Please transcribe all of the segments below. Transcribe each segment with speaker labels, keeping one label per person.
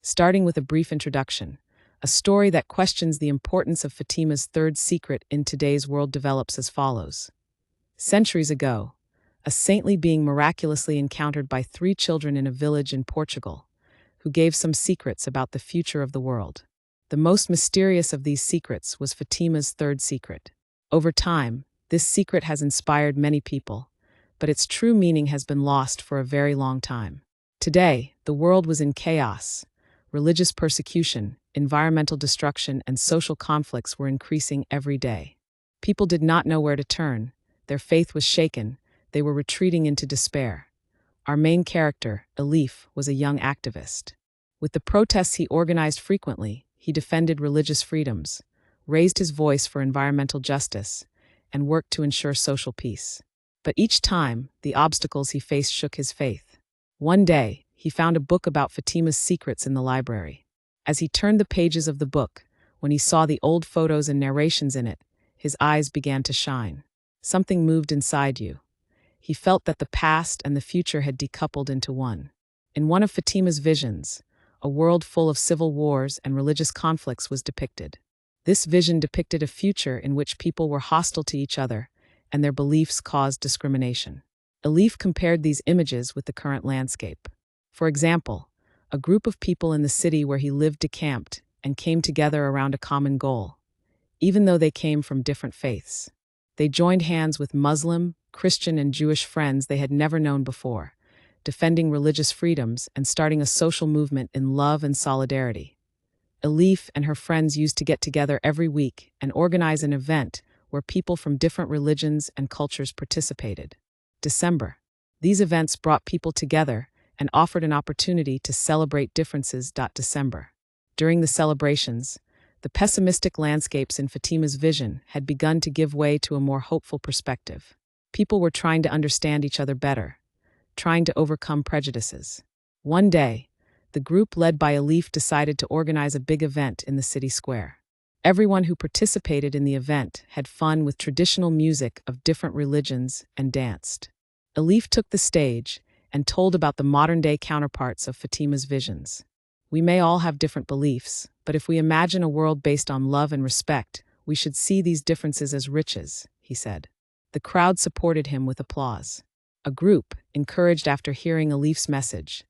Speaker 1: starting with a brief introduction. A story that questions the importance of Fatima's third secret in today's world develops as follows. Centuries ago, a saintly being miraculously encountered by 3 children in a village in Portugal, who gave some secrets about the future of the world. The most mysterious of these secrets was Fatima's third secret. Over time, this secret has inspired many people, but its true meaning has been lost for a very long time. Today, the world was in chaos. Religious persecution, environmental destruction, and social conflicts were increasing every day. People did not know where to turn. Their faith was shaken. They were retreating into despair. Our main character, Elif, was a young activist. With the protests he organized frequently, he defended religious freedoms, raised his voice for environmental justice, and worked to ensure social peace. But each time, the obstacles he faced shook his faith. One day, he found a book about Fatima's secrets in the library. As he turned the pages of the book, when he saw the old photos and narrations in it, his eyes began to shine. Something moved inside you. He felt that the past and the future had decoupled into one. In one of Fatima's visions, a world full of civil wars and religious conflicts was depicted. This vision depicted a future in which people were hostile to each other, and their beliefs caused discrimination. Elif compared these images with the current landscape. For example, a group of people in the city where he lived decamped and came together around a common goal, even though they came from different faiths. They joined hands with Muslim, Christian, and Jewish friends they had never known before, defending religious freedoms and starting a social movement in love and solidarity. Elif and her friends used to get together every week and organize an event where people from different religions and cultures participated. December. These events brought people together and offered an opportunity to celebrate differences. December. During the celebrations, the pessimistic landscapes in Fatima's vision had begun to give way to a more hopeful perspective. People were trying to understand each other better, trying to overcome prejudices. One day, the group led by Elif decided to organize a big event in the city square. Everyone who participated in the event had fun with traditional music of different religions and danced. Elif took the stage and told about the modern-day counterparts of Fatima's visions. We may all have different beliefs, but if we imagine a world based on love and respect, we should see these differences as riches, he said. The crowd supported him with applause. A group, encouraged after hearing Elif's message,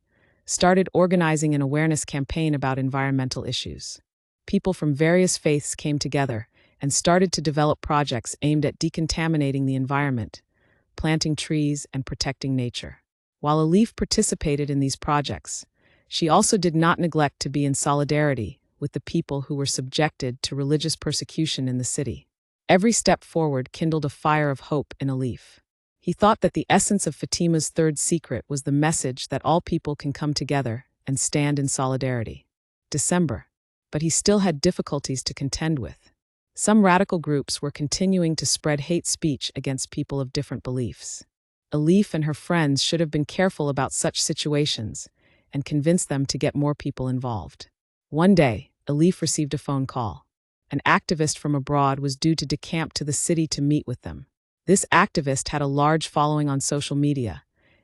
Speaker 1: started organizing an awareness campaign about environmental issues. People from various faiths came together and started to develop projects aimed at decontaminating the environment, planting trees, and protecting nature. While Elif participated in these projects, she also did not neglect to be in solidarity with the people who were subjected to religious persecution in the city. Every step forward kindled a fire of hope in Elif. He thought that the essence of Fatima's third secret was the message that all people can come together and stand in solidarity. December. But he still had difficulties to contend with. Some radical groups were continuing to spread hate speech against people of different beliefs. Elif and her friends should have been careful about such situations and convinced them to get more people involved. One day, Elif received a phone call. An activist from abroad was due to decamp to the city to meet with them. This activist had a large following on social media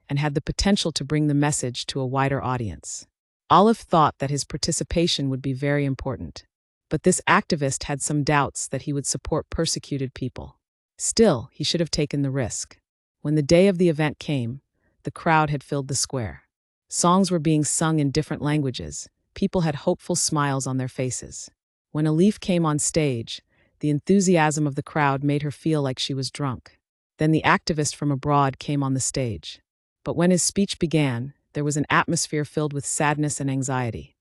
Speaker 1: and had the potential to bring the message to a wider audience. Elif thought that his participation would be very important, but this activist had some doubts that he would support persecuted people. Still, he should have taken the risk. When the day of the event came, the crowd had filled the square. Songs were being sung in different languages. People had hopeful smiles on their faces. When Elif came on stage, the enthusiasm of the crowd made her feel like she was drunk. Then the activist from abroad came on the stage. But when his speech began, there was an atmosphere filled with sadness and anxiety.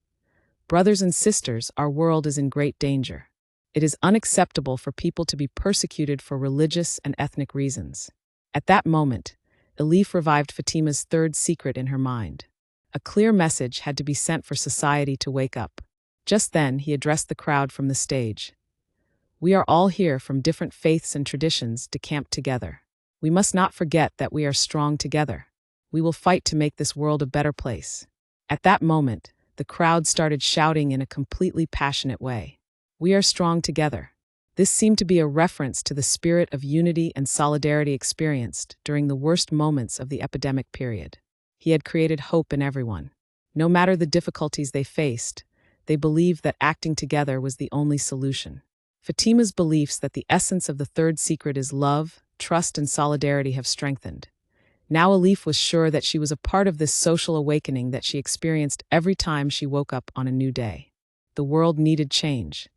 Speaker 1: Brothers and sisters, our world is in great danger. It is unacceptable for people to be persecuted for religious and ethnic reasons. At that moment, Elif revived Fatima's third secret in her mind. A clear message had to be sent for society to wake up. Just then, he addressed the crowd from the stage. We are all here from different faiths and traditions to camp together. We must not forget that we are strong together. We will fight to make this world a better place. At that moment, the crowd started shouting in a completely passionate way. We are strong together. This seemed to be a reference to the spirit of unity and solidarity experienced during the worst moments of the epidemic period. He had created hope in everyone. No matter the difficulties they faced, they believed that acting together was the only solution. Fatima's beliefs that the essence of the third secret is love, trust, and solidarity have strengthened. Now Elif was sure that she was a part of this social awakening that she experienced every time she woke up on a new day. The world needed change,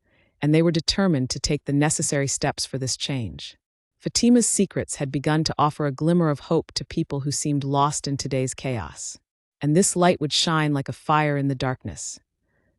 Speaker 1: and they were determined to take the necessary steps for this change. Fatima's secrets had begun to offer a glimmer of hope to people who seemed lost in today's chaos. And this light would shine like a fire in the darkness.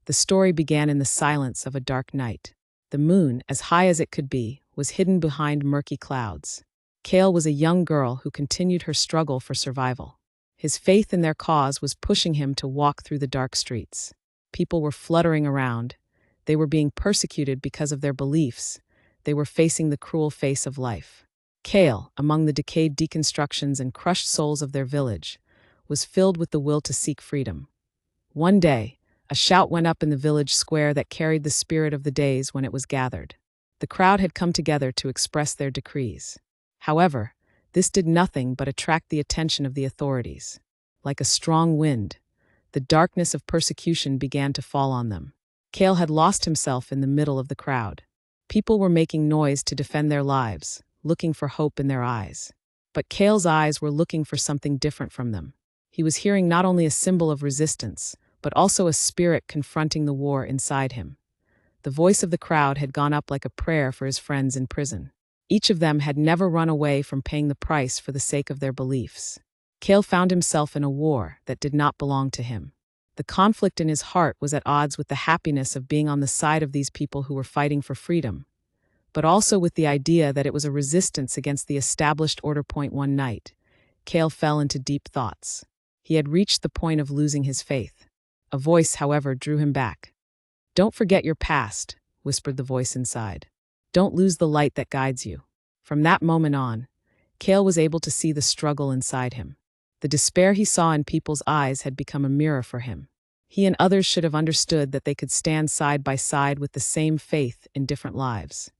Speaker 1: The story began in the silence of a dark night. The moon, as high as it could be, was hidden behind murky clouds. Kale was a young girl who continued her struggle for survival. His faith in their cause was pushing him to walk through the dark streets. People were fluttering around. They were being persecuted because of their beliefs. They were facing the cruel face of life. Kale, among the decayed deconstructions and crushed souls of their village, was filled with the will to seek freedom. One day, a shout went up in the village square that carried the spirit of the days when it was gathered. The crowd had come together to express their decrees. However, this did nothing but attract the attention of the authorities. Like a strong wind, the darkness of persecution began to fall on them. Kale had lost himself in the middle of the crowd. People were making noise to defend their lives, looking for hope in their eyes. But Kale's eyes were looking for something different from them. He was hearing not only a symbol of resistance, but also a spirit confronting the war inside him. The voice of the crowd had gone up like a prayer for his friends in prison. Each of them had never run away from paying the price for the sake of their beliefs. Kale found himself in a war that did not belong to him. The conflict in his heart was at odds with the happiness of being on the side of these people who were fighting for freedom, but also with the idea that it was a resistance against the established order. One night, Kale fell into deep thoughts. He had reached the point of losing his faith. A voice, however, drew him back. "Don't forget your past," whispered the voice inside. "Don't lose the light that guides you." From that moment on, Kale was able to see the struggle inside him. The despair he saw in people's eyes had become a mirror for him. He and others should have understood that they could stand side by side with the same faith in different lives.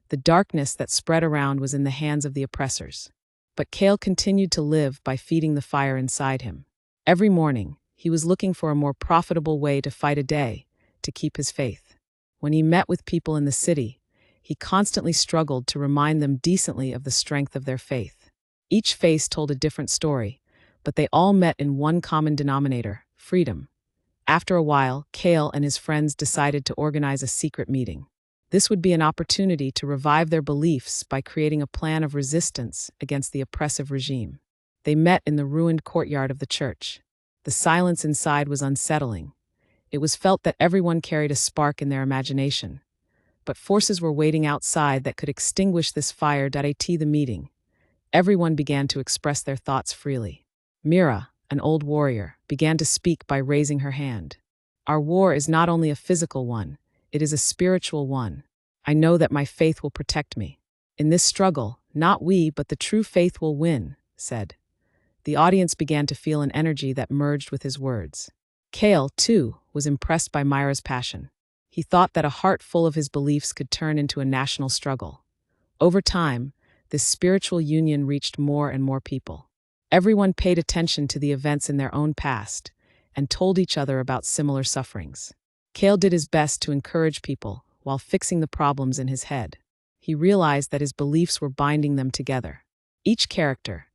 Speaker 1: The darkness that spread around was in the hands of the oppressors. But Kale continued to live by feeding the fire inside him. Every morning, he was looking for a more profitable way to fight a day, to keep his faith. When he met with people in the city, he constantly struggled to remind them decently of the strength of their faith. Each face told a different story, but they all met in one common denominator: freedom. After a while, Kale and his friends decided to organize a secret meeting. This would be an opportunity to revive their beliefs by creating a plan of resistance against the oppressive regime. They met in the ruined courtyard of the church. The silence inside was unsettling. It was felt that everyone carried a spark in their imagination. But forces were waiting outside that could extinguish this fire. At the meeting, everyone began to express their thoughts freely. Mira, an old warrior, began to speak by raising her hand. "Our war is not only a physical one, it is a spiritual one. I know that my faith will protect me. In this struggle, not we, but the true faith will win," said. The audience began to feel an energy that merged with his words. Kale, too, was impressed by Myra's passion. He thought that a heart full of his beliefs could turn into a national struggle. Over time, this spiritual union reached more and more people. Everyone paid attention to the events in their own past and told each other about similar sufferings. Kale did his best to encourage people while fixing the problems in his head. He realized that his beliefs were binding them together. Each character,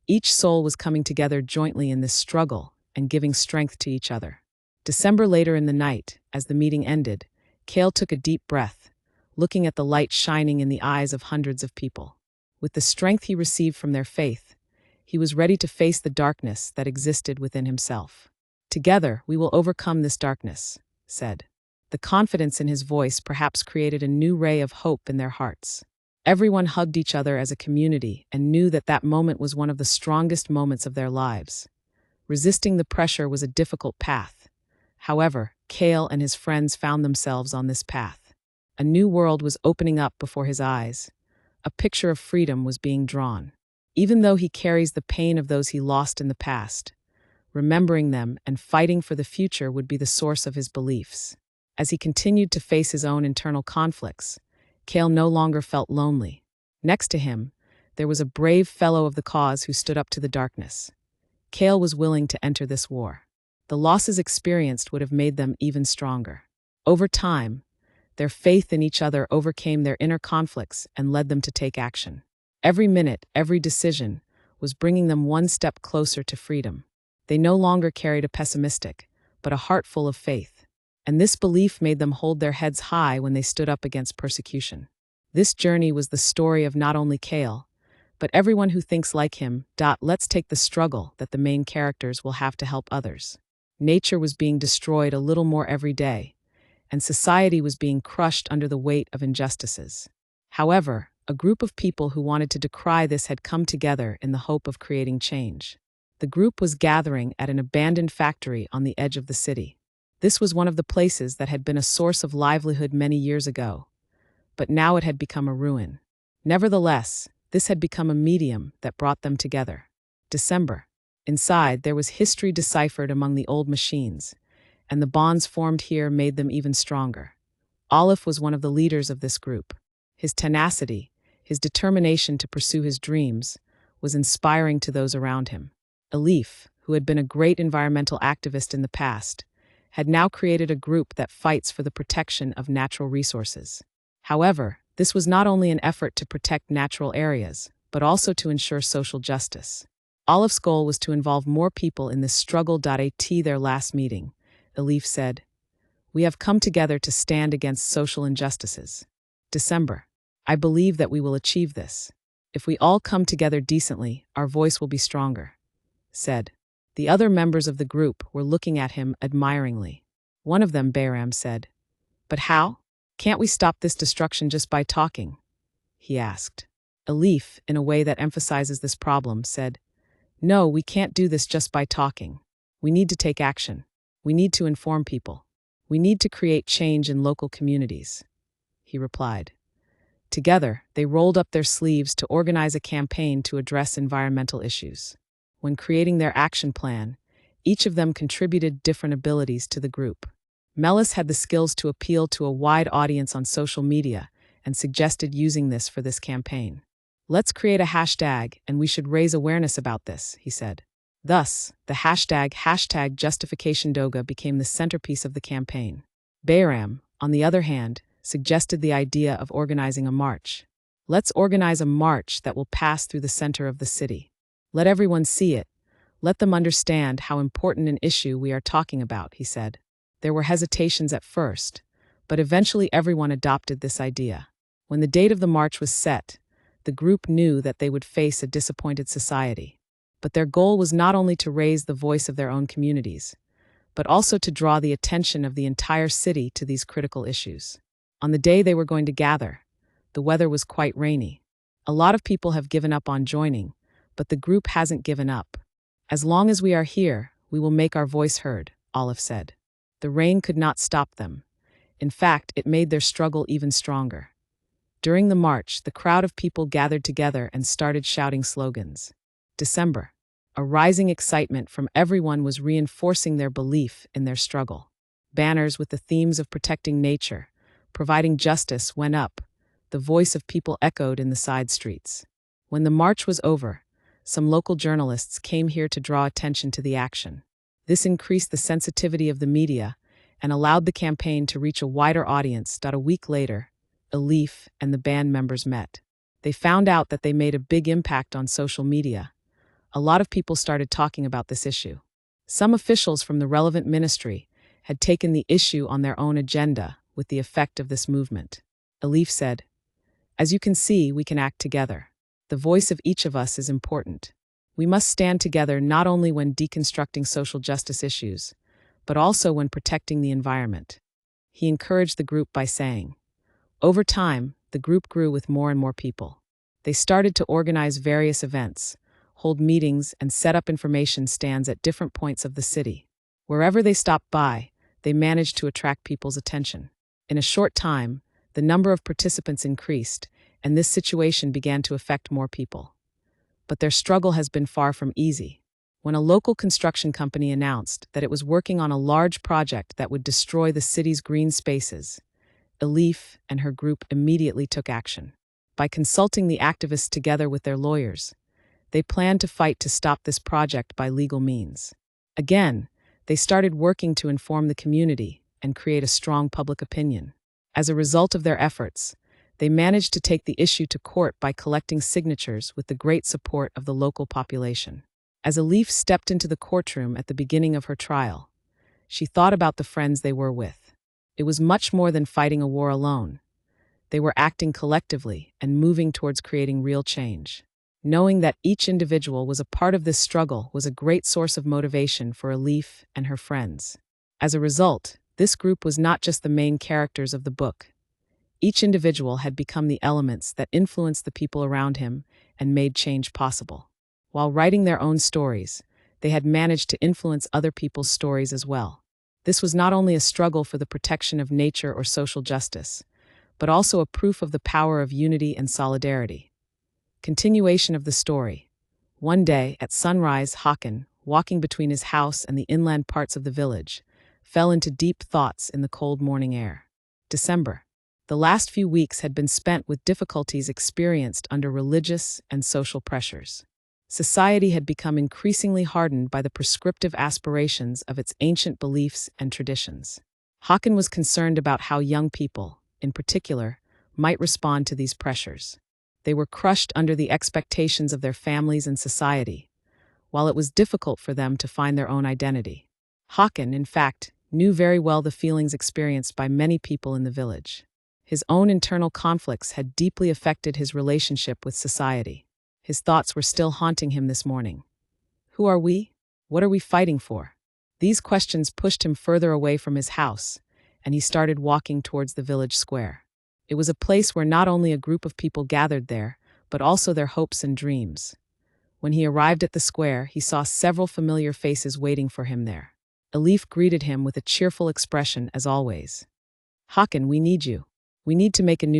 Speaker 1: each soul was coming together jointly in this struggle and giving strength to each other. December later in the night, as the meeting ended, Kale took a deep breath, looking at the light shining in the eyes of hundreds of people. With the strength he received from their faith, he was ready to face the darkness that existed within himself. "Together, we will overcome this darkness," said. The confidence in his voice perhaps created a new ray of hope in their hearts. Everyone hugged each other as a community and knew that that moment was one of the strongest moments of their lives. Resisting the pressure was a difficult path. However, Kale and his friends found themselves on this path. A new world was opening up before his eyes. A picture of freedom was being drawn. Even though he carries the pain of those he lost in the past, remembering them and fighting for the future would be the source of his beliefs. As he continued to face his own internal conflicts, Kale no longer felt lonely. Next to him, there was a brave fellow of the cause who stood up to the darkness. Kale was willing to enter this war. the losses experienced would have made them even stronger. Over time, their faith in each other overcame their inner conflicts and led them to take action. Every minute, every decision was bringing them one step closer to freedom. They no longer carried a pessimistic, but a heart full of faith. And this belief made them hold their heads high when they stood up against persecution. This journey was the story of not only Kale, but everyone who thinks like him. Let's take the struggle that the main characters will have to help others. Nature was being destroyed a little more every day, and society was being crushed under the weight of injustices. However, a group of people who wanted to decry this had come together in the hope of creating change. The group was gathering at an abandoned factory on the edge of the city. This was one of the places that had been a source of livelihood many years ago, but now it had become a ruin. Nevertheless, this had become a medium that brought them together. December. Inside, there was history deciphered among the old machines, and the bonds formed here made them even stronger. Olive was one of the leaders of this group. His tenacity, his determination to pursue his dreams, was inspiring to those around him. Elif, who had been a great environmental activist in the past, had now created a group that fights for the protection of natural resources. However, this was not only an effort to protect natural areas, but also to ensure social justice. Olive's goal was to involve more people in this struggle. At their last meeting, Elif said, "We have come together to stand against social injustices. December. I believe that we will achieve this. If we all come together decently, our voice will be stronger," said. The other members of the group were looking at him admiringly. One of them, Bayram, said, "But how? Can't we stop this destruction just by talking?" he asked. Elif, in a way that emphasizes this problem, said, "No, we can't do this just by talking. We need to take action. We need to inform people. We need to create change in local communities," he replied. Together, they rolled up their sleeves to organize a campaign to address environmental issues. When creating their action plan, each of them contributed different abilities to the group. Melis had the skills to appeal to a wide audience on social media and suggested using this for this campaign. "Let's create a hashtag, and we should raise awareness about this," he said. Thus, the hashtag #JustificationDoga became the centerpiece of the campaign. Bayram, on the other hand, suggested the idea of organizing a march. "Let's organize a march that will pass through the center of the city. Let everyone see it. Let them understand how important an issue we are talking about," he said. There were hesitations at first, but eventually everyone adopted this idea. When the date of the march was set, the group knew that they would face a disappointed society. But their goal was not only to raise the voice of their own communities, but also to draw the attention of the entire city to these critical issues. On the day they were going to gather, the weather was quite rainy. "A lot of people have given up on joining, but the group hasn't given up. As long as we are here, we will make our voice heard," Olive said. The rain could not stop them. In fact, it made their struggle even stronger. During the march, the crowd of people gathered together and started shouting slogans. December. A rising excitement from everyone was reinforcing their belief in their struggle. Banners with the themes of protecting nature, providing justice went up. The voice of people echoed in the side streets. When the march was over, some local journalists came here to draw attention to the action. This increased the sensitivity of the media and allowed the campaign to reach a wider audience. A week later, Elif and the band members met. They found out that they made a big impact on social media. A lot of people started talking about this issue. Some officials from the relevant ministry had taken the issue on their own agenda with the effect of this movement. Elif said, "As you can see, we can act together. The voice of each of us is important. We must stand together not only when deconstructing social justice issues, but also when protecting the environment." He encouraged the group by saying, over time, the group grew with more and more people. They started to organize various events, hold meetings, and set up information stands at different points of the city. Wherever they stopped by, they managed to attract people's attention. In a short time, the number of participants increased, and this situation began to affect more people. But their struggle has been far from easy. When a local construction company announced that it was working on a large project that would destroy the city's green spaces, Elif and her group immediately took action. By consulting the activists together with their lawyers, they planned to fight to stop this project by legal means. Again, They started working to inform the community and create a strong public opinion. As a result of their efforts, they managed to take the issue to court by collecting signatures with the great support of the local population. As Elif stepped into the courtroom at the beginning of her trial, she thought about the friends they were with. It was much more than fighting a war alone. They were acting collectively and moving towards creating real change. Knowing that each individual was a part of this struggle was a great source of motivation for Elif and her friends. As a result, this group was not just the main characters of the book. Each individual had become the elements that influenced the people around him and made change possible. While writing their own stories, they had managed to influence other people's stories as well. This was not only a struggle for the protection of nature or social justice, but also a proof of the power of unity and solidarity. Continuation of the story. One day, at sunrise, Hakan, walking between his house and the inland parts of the village, fell into deep thoughts in the cold morning air. December. The last few weeks had been spent with difficulties experienced under religious and social pressures. Society had become increasingly hardened by the prescriptive aspirations of its ancient beliefs and traditions. Hakan was concerned about how young people, in particular, might respond to these pressures. They were crushed under the expectations of their families and society, while it was difficult for them to find their own identity. Hakan, in fact, knew very well the feelings experienced by many people in the village. His own internal conflicts had deeply affected his relationship with society. His thoughts were still haunting him this morning. Who are we? What are we fighting for? These questions pushed him further away from his house, and he started walking towards the village square. It was a place where not only a group of people gathered there, but also their hopes and dreams. When he arrived at the square, he saw several familiar faces waiting for him there. Elif greeted him with a cheerful expression as always. Hakan, we need you. We need to make a new